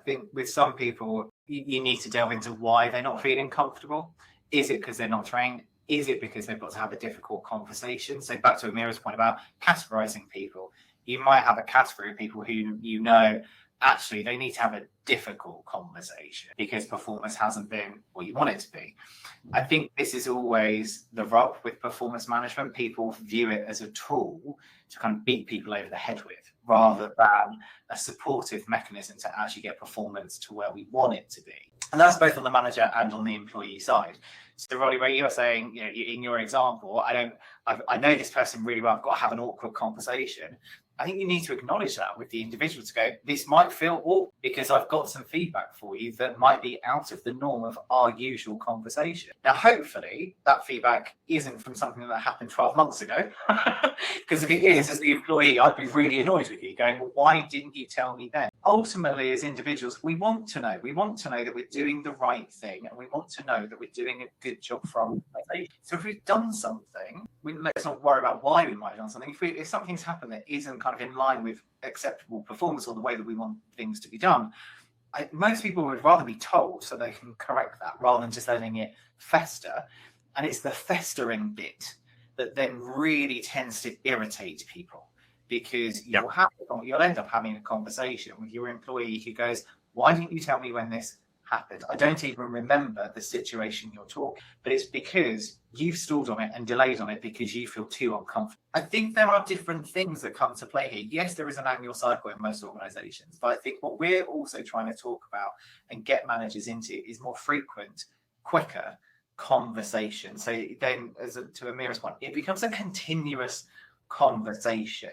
think with some people, you need to delve into why they're not feeling comfortable. Is it because they're not trained? Is it because they've got to have a difficult conversation? So back to Amira's point about categorizing people, you might have a category of people who actually they need to have a difficult conversation because performance hasn't been what you want it to be. I think this is always the rub with performance management. People view it as a tool to kind of beat people over the head with rather than a supportive mechanism to actually get performance to where we want it to be. And that's both on the manager and on the employee side. So, Roddy, where you were saying, in your example, I know this person really well, I've got to have an awkward conversation. I think you need to acknowledge that with the individual to go, this might feel awkward because I've got some feedback for you that might be out of the norm of our usual conversation. Now, hopefully, that feedback isn't from something that happened 12 months ago. Because if it is, as the employee, I'd be really annoyed with you going, well, why didn't you tell me then? Ultimately, as individuals, we want to know. We want to know that we're doing the right thing and we want to know that we're doing a good job for our organization. So if we've done something, let's not worry about why we might have done something. If something's happened that isn't kind of in line with acceptable performance or the way that we want things to be done, most people would rather be told so they can correct that rather than just letting it fester. And it's the festering bit that then really tends to irritate people because you'll end up having a conversation with your employee who goes, why didn't you tell me when this happened? I don't even remember the situation you're talking, but it's because you've stalled on it and delayed on it because you feel too uncomfortable. I think there are different things that come to play here. Yes, there is an annual cycle in most organizations, but I think what we're also trying to talk about and get managers into is more frequent, quicker conversation. So then, to Amira's point, it becomes a continuous conversation